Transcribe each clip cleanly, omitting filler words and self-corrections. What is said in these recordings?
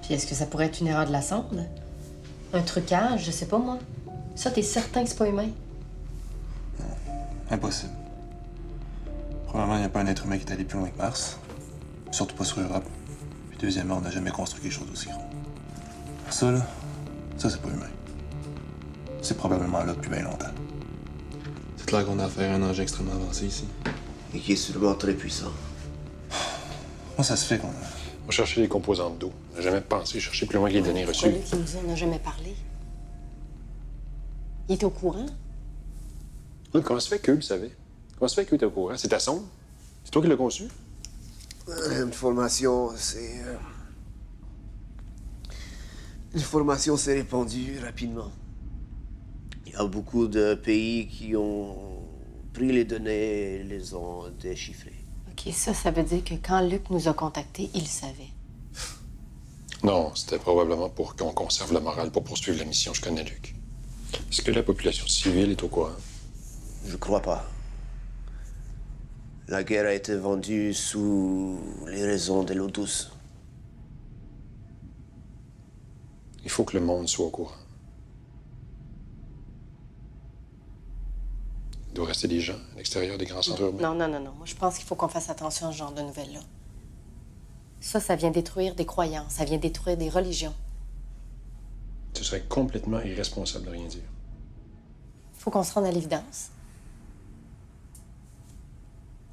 Puis est-ce que ça pourrait être une erreur de la sonde? Un trucage, je sais pas moi. Ça, t'es certain que c'est pas humain? Impossible. Probablement, il n'y a pas un être humain qui est allé plus loin que Mars. Surtout pas sur Europe. Puis deuxièmement, on n'a jamais construit quelque chose d'aussi grand. Ça, là, ça, c'est pas humain. C'est probablement là depuis bien longtemps. C'est clair qu'on a affaire à un engin extrêmement avancé ici. Et qui est sûrement très puissant. Moi, ça se fait qu'on On va chercher les composantes d'eau. On n'a jamais pensé chercher plus loin que les données Pourquoi reçues. lui qui nous en a jamais parlé? Il était au courant? Oui, comment se fait qu'eux le savaient? Comment se fait qu'eux étaient au courant? C'est ta sonde? C'est toi qui l'as conçu? L'information s'est répandue rapidement. Il y a beaucoup de pays qui ont pris les données et les ont déchiffrées. OK, ça veut dire que quand Luc nous a contactés, il le savait. Non, c'était probablement pour qu'on conserve la morale pour poursuivre la mission. Je connais Luc. Est-ce que la population civile est au courant? Je crois pas. La guerre a été vendue sous les raisons de l'eau douce. Il faut que le monde soit au courant. Il doit rester des gens à l'extérieur des grands centres urbains. Non. Moi, je pense qu'il faut qu'on fasse attention à ce genre de nouvelles-là. Ça vient détruire des croyances, ça vient détruire des religions. Ce serait complètement irresponsable de rien dire. Il faut qu'on se rende à l'évidence.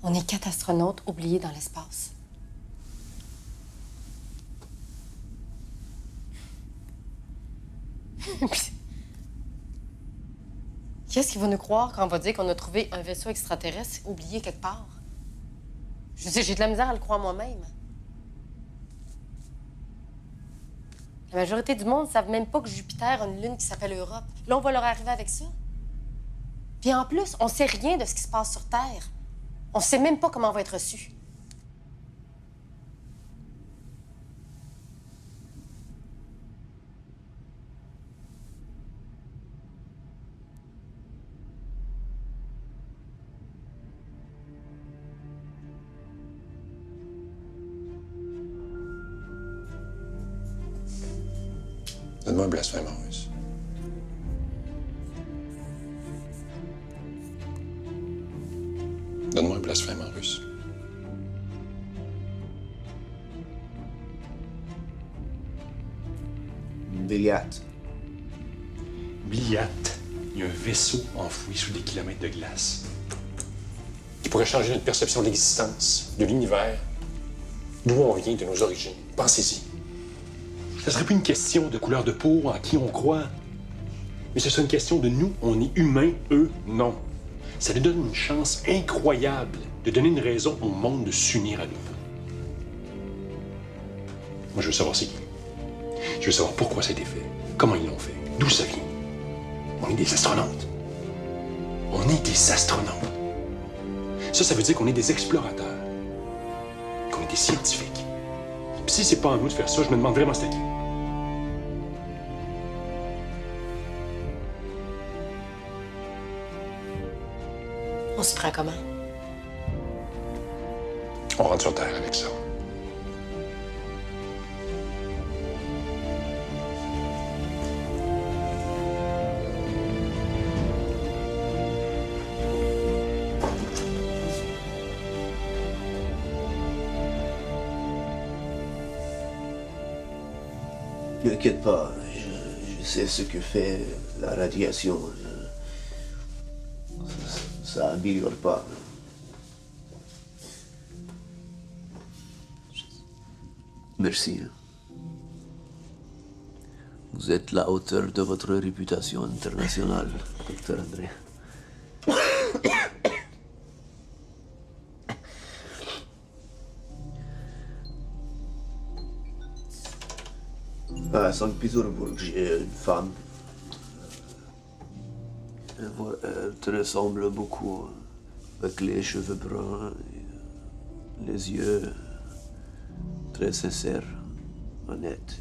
On est 4 astronautes oubliés dans l'espace. Qu'est-ce qu'il va nous croire quand on va dire qu'on a trouvé un vaisseau extraterrestre oublié quelque part? Je veux dire, j'ai de la misère à le croire moi-même. La majorité du monde ne savent même pas que Jupiter a une lune qui s'appelle Europe. Là, on va leur arriver avec ça. Puis en plus, on sait rien de ce qui se passe sur Terre. On sait même pas comment on va être reçu. Donne-moi un blasphème en russe. Donne-moi un blasphème en russe. Biliat. Bliat. Il y a un vaisseau enfoui sous des kilomètres de glace qui pourrait changer notre perception de l'existence, de l'univers, d'où on vient, de nos origines. Pensez-y. Ce serait plus une question de couleur de peau, en qui on croit. Mais ce serait une question de nous, on est humains, eux, non. Ça nous donne une chance incroyable de donner une raison au monde de s'unir à nouveau. Moi, je veux savoir c'est qui. Je veux savoir pourquoi ça a été fait, comment ils l'ont fait, d'où ça vient. On est des astronautes. On est des astronautes. Ça veut dire qu'on est des explorateurs, qu'on est des scientifiques. Puis si c'est pas à nous de faire ça, je me demande vraiment c'est à qui. On s'y prend comment? On rentre sur Terre avec ça. Ne t'inquiète pas, je sais ce que fait la radiation. Ça améliore pas. Merci. Vous êtes la hauteur de votre réputation internationale, docteur André. À Saint-Pétersbourg, j'ai une femme. Elle te ressemble beaucoup, avec les cheveux bruns, et les yeux très sincères, honnêtes.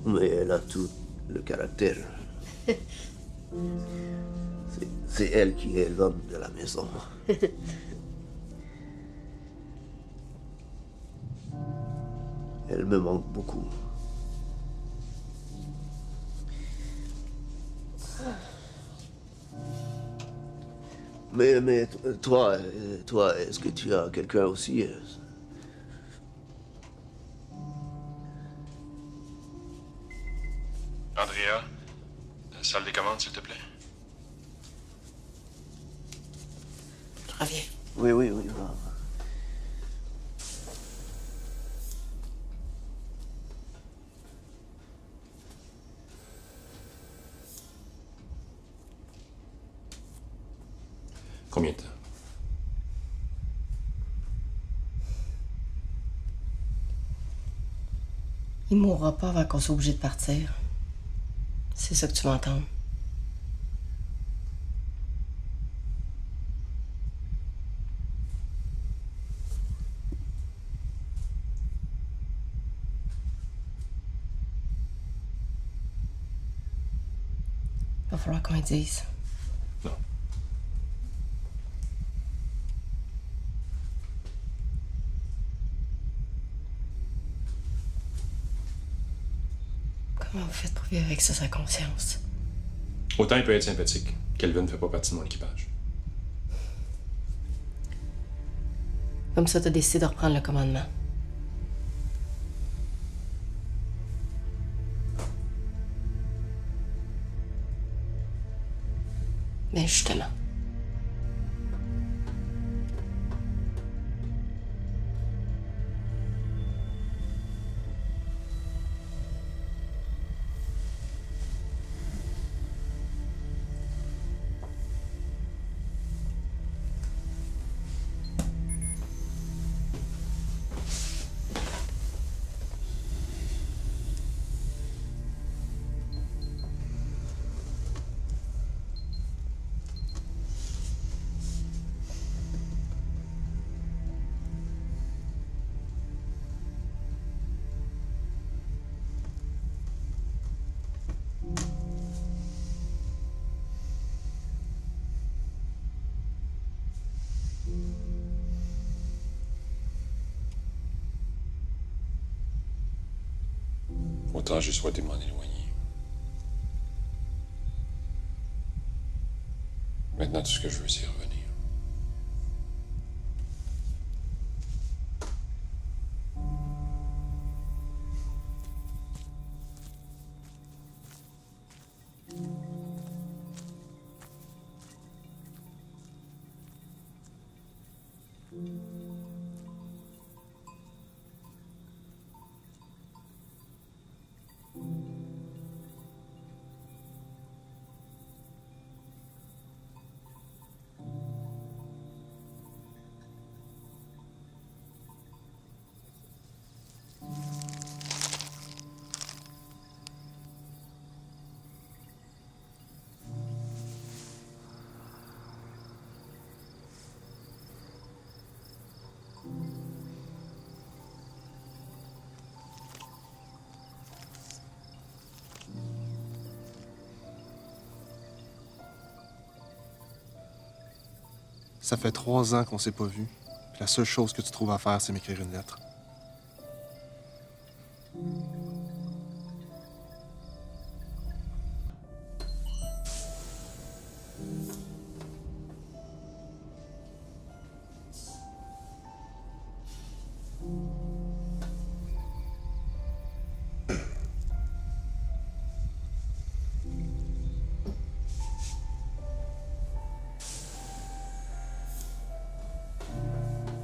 Mais elle a tout le caractère. C'est elle qui est l'homme de la maison. Elle me manque beaucoup. Mais toi, est-ce que tu as quelqu'un aussi? Andrea, salle des commandes, s'il te plaît. Je reviens. Oui, oui, oui. Va. Combien de temps? Il mourra pas avant qu'on soit obligé de partir. C'est ça que tu vas entendre. Il va falloir qu'on le dise. Non. Comment vous faites pour vivre avec ça sa conscience? Autant il peut être sympathique. Kelvin ne fait pas partie de mon équipage. Comme ça, t'as décidé de reprendre le commandement. Mais justement. Autant j'ai souhaité m'en éloigner. Maintenant, tout ce que je veux, c'est revenir. Ça fait 3 ans qu'on s'est pas vus. Puis la seule chose que tu trouves à faire, c'est m'écrire une lettre.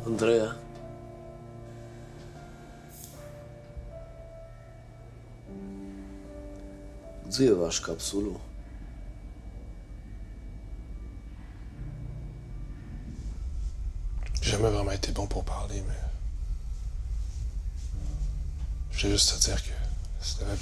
Andrea. Gdzie je wasz kapsulu? J'ai jamais vraiment été bon pour parler, mais... Je voulais juste te dire que si t'avais